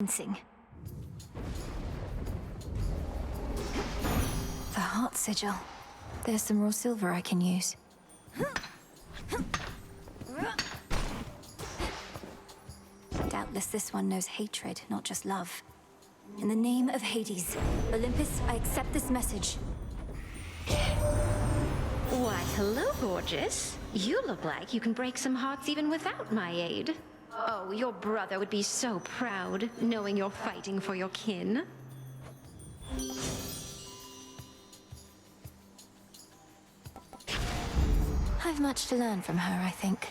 convincing. The heart sigil. There's some raw silver I can use. Doubtless this one knows hatred, not just love. In the name of Hades, Olympus, I accept this message. Why, hello, gorgeous. You look like you can break some hearts even without my aid. Oh, your brother would be so proud, knowing you're fighting for your kin. I've much to learn from her, I think.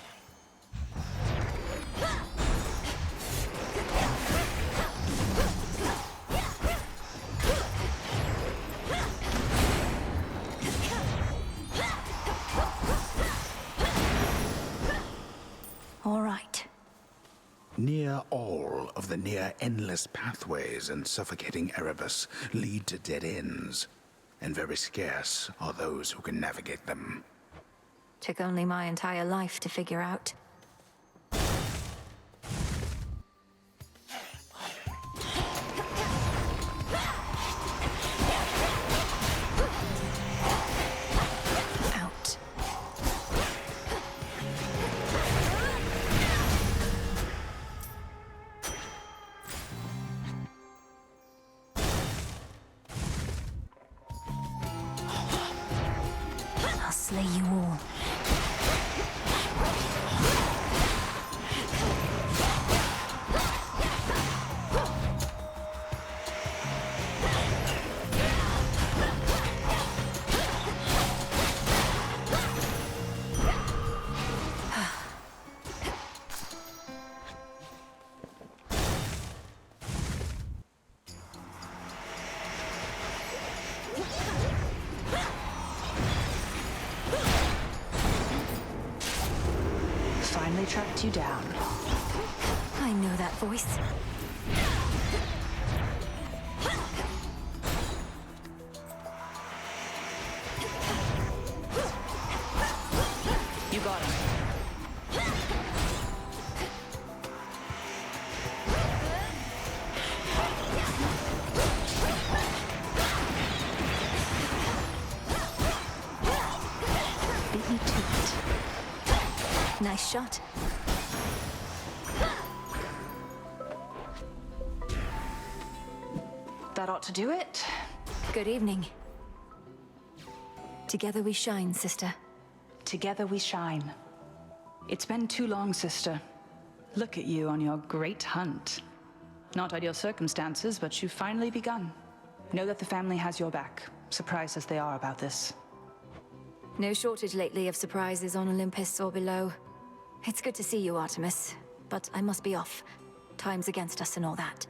All right. Near all of the near-endless pathways in suffocating Erebus lead to dead ends, and very scarce are those who can navigate them. Took only my entire life to figure out. Out. I'll slay you all. Finally tracked you down. I know that voice. You got him. Beat me to it. Nice shot. That ought to do it. Good evening. Together we shine, sister. Together we shine. It's been too long, sister. Look at you on your great hunt. Not ideal circumstances, but you've finally begun. Know that the family has your back, surprised as they are about this. No shortage lately of surprises on Olympus or below. It's good to see you, Artemis, but I must be off. Time's against us and all that.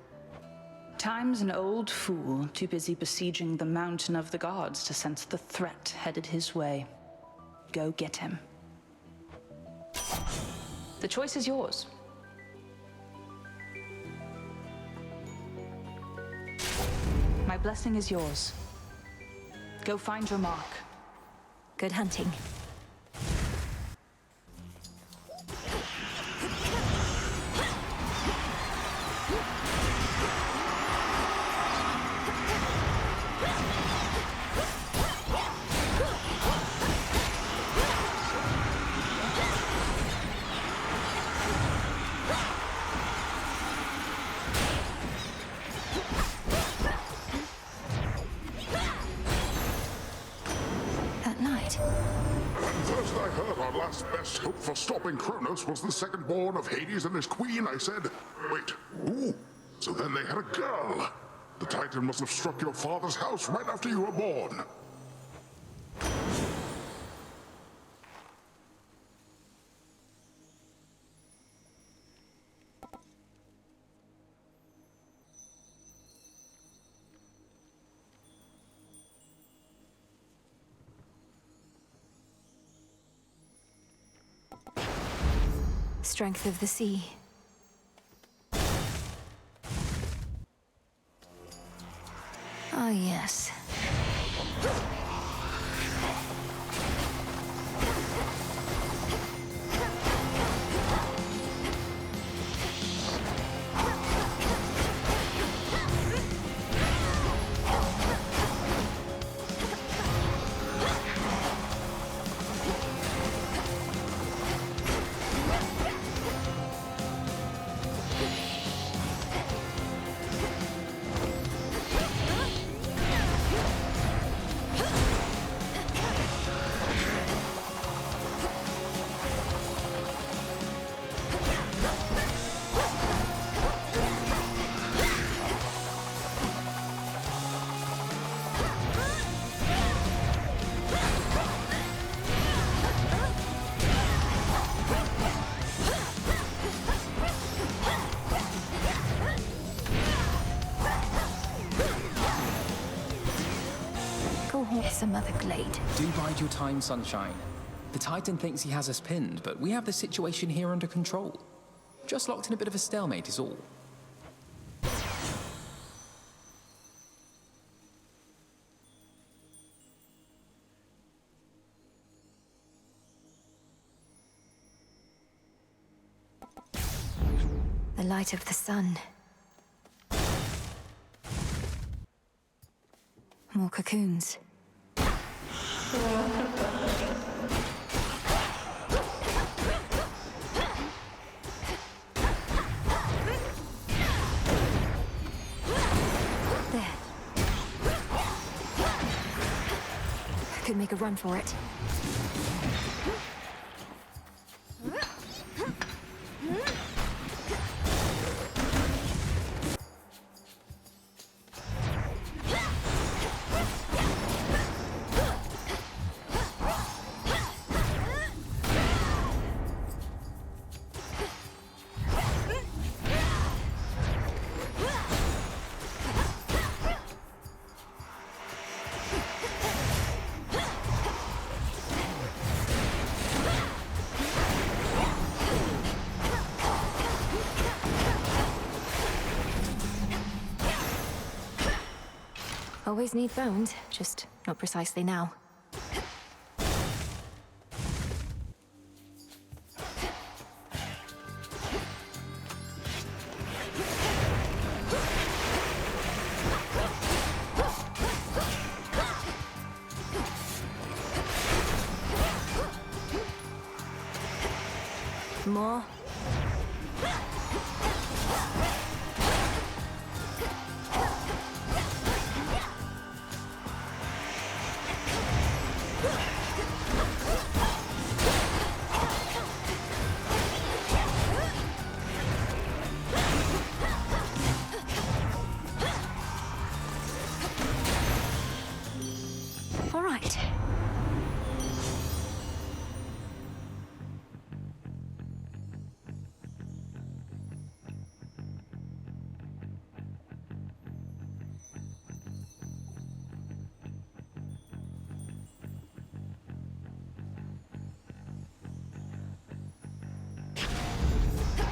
Time's an old fool, too busy besieging the mountain of the gods to sense the threat headed his way. Go get him. The choice is yours. My blessing is yours. Go find your mark. Good hunting. That night. First I heard our last best hope for stopping Kronos was the second-born of Hades and his queen. I said, wait, who? So then they had a girl. The Titan must have struck your father's house right after you were born. Strength of the sea. Ah, yes. some other glade. Do bide your time, Sunshine. The Titan thinks he has us pinned, but we have the situation here under control. Just locked in a bit of a stalemate is all. The light of the sun. More cocoons. There. I could make a run for it. Always need bones, just not precisely now. More. All right.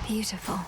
Beautiful.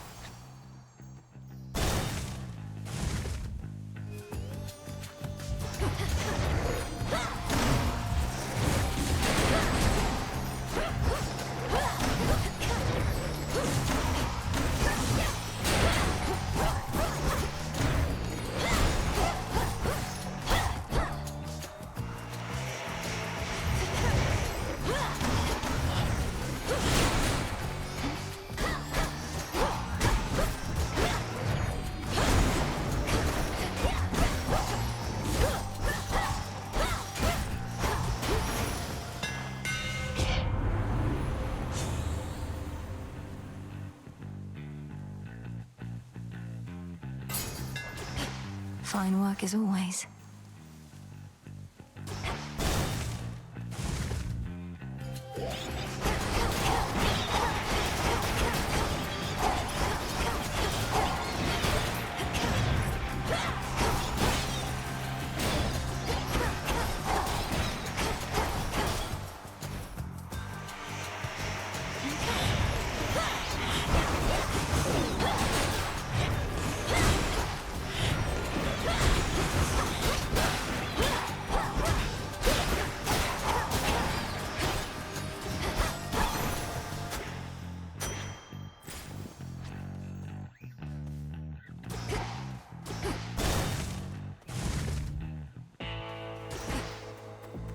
Fine work as always.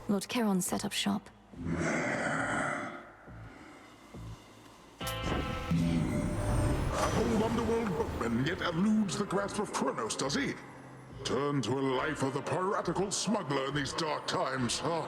Lord Charon set up shop. Old underworld boatman yet eludes the grasp of Kronos, does he? Turn to a life of the piratical smuggler in these dark times, huh?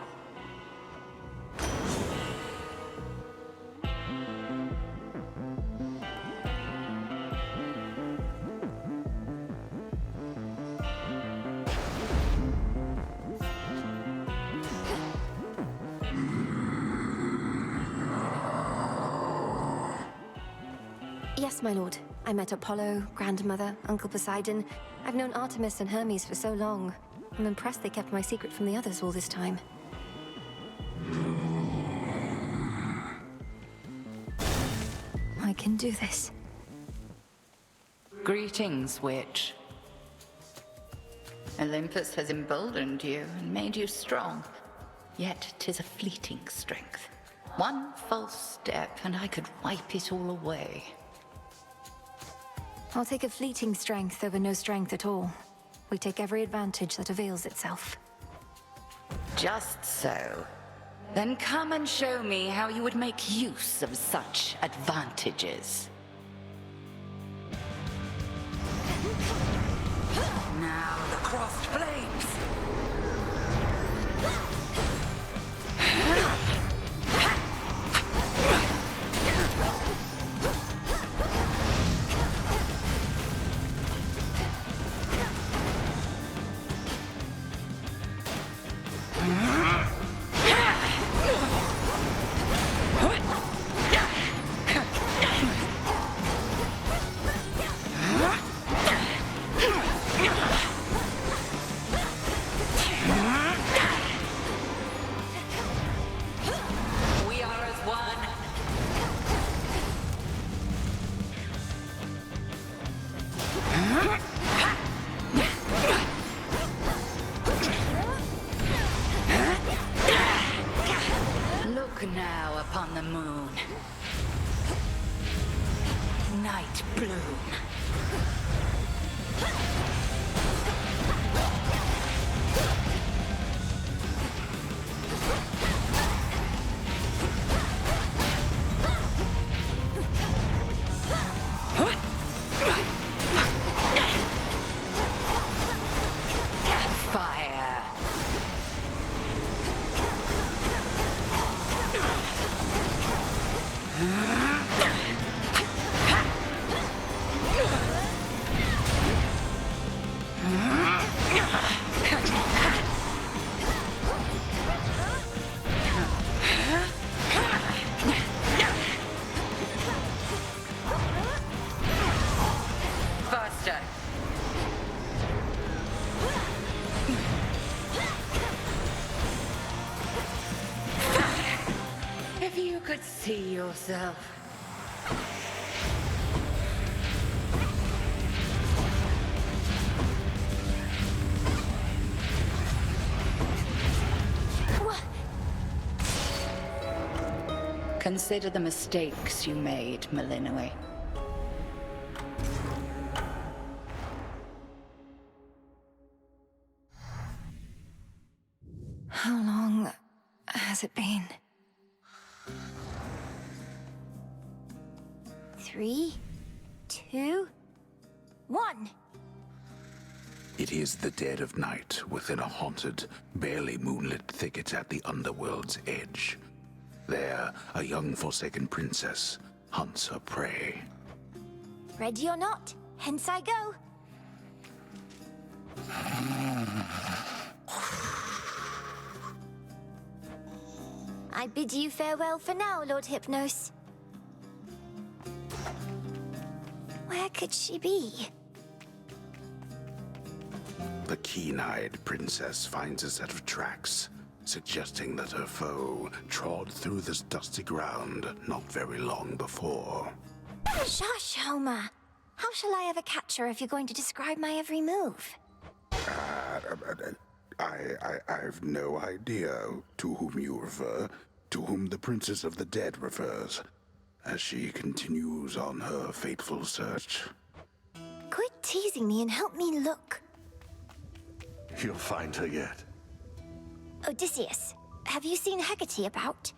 Yes, my lord. I met Apollo, Grandmother, Uncle Poseidon. I've known Artemis and Hermes for so long. I'm impressed they kept my secret from the others all this time. I can do this. Greetings, witch. Olympus has emboldened you and made you strong. Yet 'tis a fleeting strength. One false step and I could wipe it all away. I'll take a fleeting strength over no strength at all. We take every advantage that avails itself. Just so. Then come and show me how you would make use of such advantages. Now the crossed blades! Now upon the moon. Night bloom. Fire. Faster. If you could see yourself. Consider the mistakes you made, Malinois. How long has it been? 3, 2, 1. It is the dead of night within a haunted, barely moonlit thicket at the underworld's edge. There, a young Forsaken princess hunts her prey. Ready or not, hence I go. I bid you farewell for now, Lord Hypnos. Where could she be? The keen-eyed princess finds a set of tracks, suggesting that her foe trod through this dusty ground not very long before. Shush, Homer. How shall I ever catch her if you're going to describe my every move? I've no idea to whom you refer, to whom the Princess of the Dead refers, as she continues on her fateful search. Quit teasing me and help me look. You'll find her yet. Odysseus, have you seen Hecate about?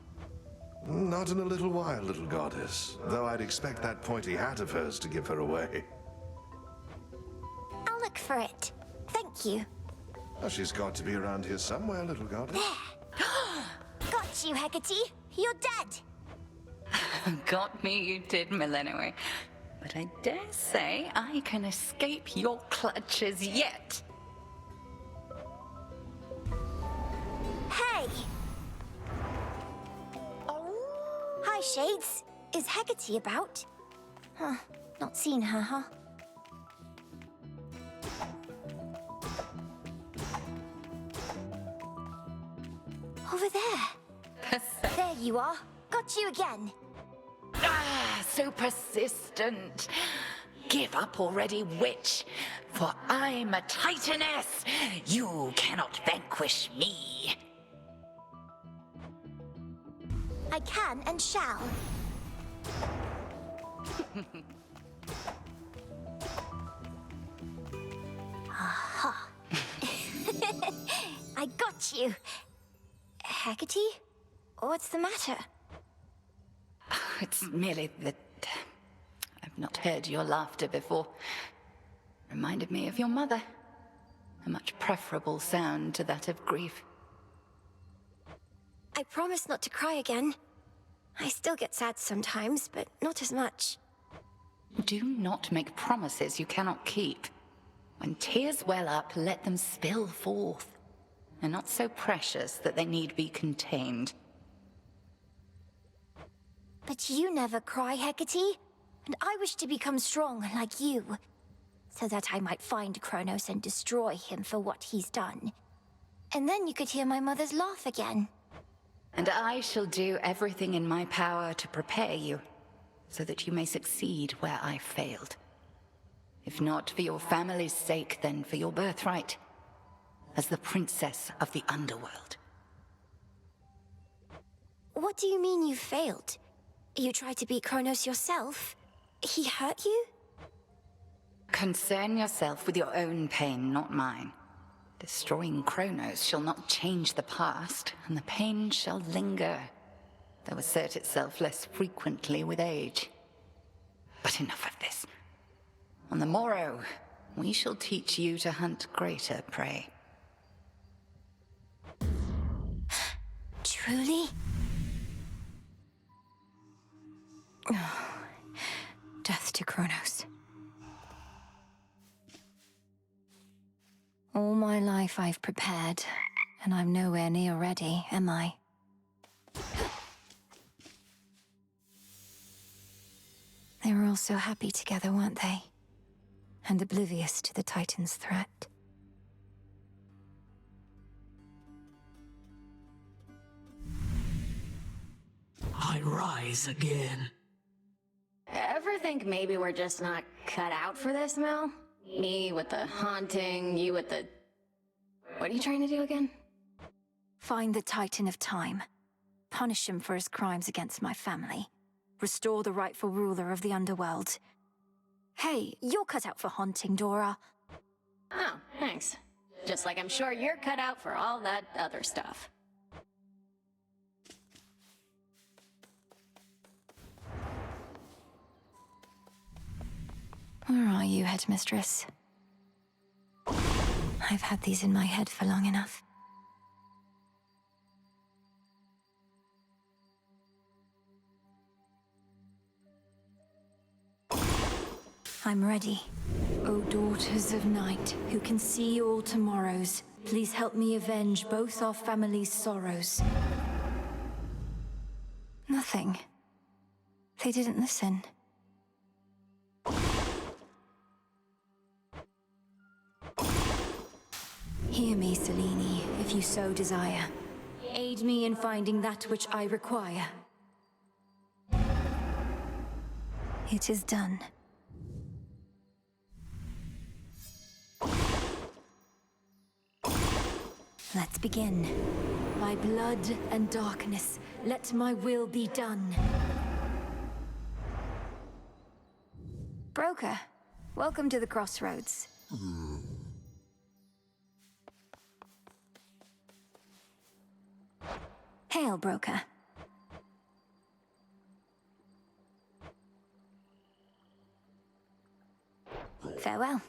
Not in a little while, little goddess. Though I'd expect that pointy hat of hers to give her away. I'll look for it. Thank you. Oh, she's got to be around here somewhere, little goddess. Got you, Hecate. You're dead. Got me, you did, Malinois. But I dare say I can escape your clutches yet. Hey! Hi, Shades. Is Hecate about? Huh. Not seen her, huh? Over there. There you are. Got you again. Ah, so persistent. Give up already, witch, for I'm a Titaness. You cannot vanquish me. I can and shall. Aha. I got you. Hecate? What's the matter? It's merely that I've not heard your laughter before. Reminded me of your mother. A much preferable sound to that of grief. I promise not to cry again. I still get sad sometimes, but not as much. Do not make promises you cannot keep. When tears well up, let them spill forth. They're not so precious that they need be contained. But you never cry, Hecate. And I wish to become strong like you. So that I might find Kronos and destroy him for what he's done. And then you could hear my mother's laugh again. And I shall do everything in my power to prepare you, so that you may succeed where I failed. If not for your family's sake, then for your birthright, as the princess of the underworld. What do you mean you failed? You tried to beat Kronos yourself? He hurt you? Concern yourself with your own pain, not mine. Destroying Kronos shall not change the past, and the pain shall linger, though assert itself less frequently with age. But enough of this. On the morrow, we shall teach you to hunt greater prey. Truly? Death to Kronos. All my life I've prepared, and I'm nowhere near ready, am I? They were all so happy together, weren't they? And oblivious to the Titan's threat. I rise again. Ever think maybe we're just not cut out for this, Mel? Me with the haunting, you with the... What are you trying to do again? Find the Titan of Time. Punish him for his crimes against my family. Restore the rightful ruler of the underworld. Hey, you're cut out for haunting, Dora. Oh, thanks. Just like I'm sure you're cut out for all that other stuff. Where are you, Headmistress? I've had these in my head for long enough. I'm ready. O daughters of night, who can see all tomorrows, please help me avenge both our families' sorrows. Nothing. They didn't listen. Hear me, Selene, if you so desire. Aid me in finding that which I require. It is done. Let's begin. By blood and darkness, let my will be done. Broker, welcome to the Crossroads. Hail, Broker. Farewell.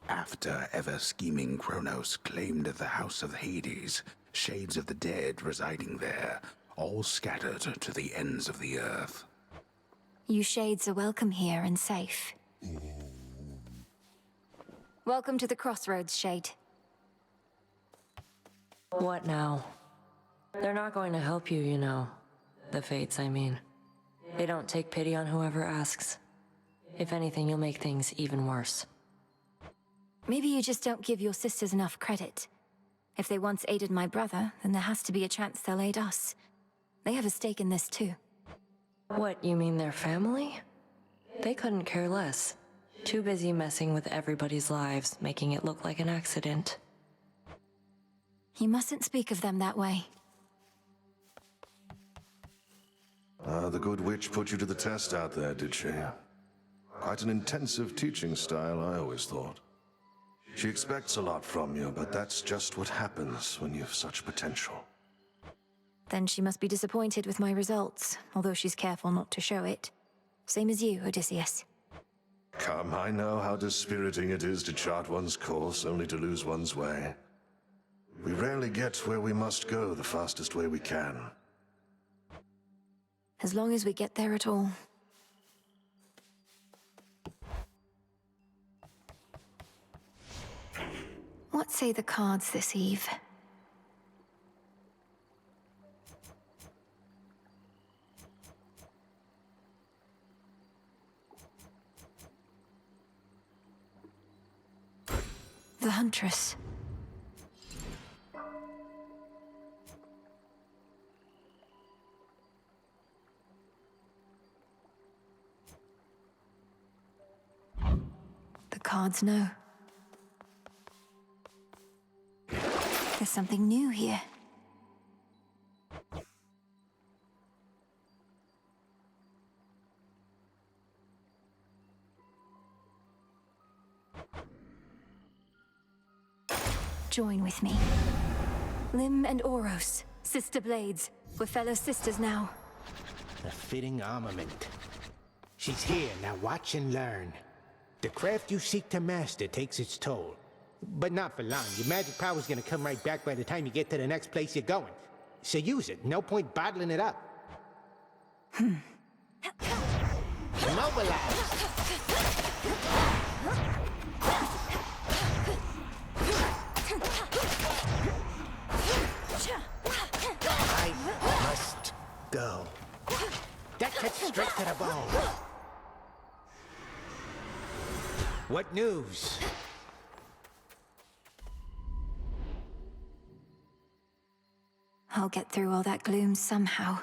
After ever-scheming Kronos claimed the House of Hades, shades of the dead residing there, all scattered to the ends of the earth. You shades are welcome here and safe. Welcome to the Crossroads, Shade. What now? They're not going to help you, you know. The Fates, I mean. They don't take pity on whoever asks. If anything, you'll make things even worse. Maybe you just don't give your sisters enough credit. If they once aided my brother, then there has to be a chance they'll aid us. They have a stake in this too. What, you mean their family? They couldn't care less. Too busy messing with everybody's lives, making it look like an accident. You mustn't speak of them that way. The good witch put you to the test out there, did she? Quite an intensive teaching style, I always thought. She expects a lot from you, but that's just what happens when you've such potential. Then she must be disappointed with my results, although she's careful not to show it. Same as you, Odysseus. Come, I know how dispiriting it is to chart one's course only to lose one's way. We rarely get where we must go the fastest way we can. As long as we get there at all. What say the cards this eve? The Huntress. The cards know. There's something new here. Join with me. Lim and Oros, sister blades. We're fellow sisters now. A fitting armament. She's here, now watch and learn. The craft you seek to master takes its toll. But not for long. Your magic power's gonna come right back by the time you get to the next place you're going. So use it. No point bottling it up. Mobilize! I must go. That cuts straight to the bone. What news? I'll get through all that gloom somehow.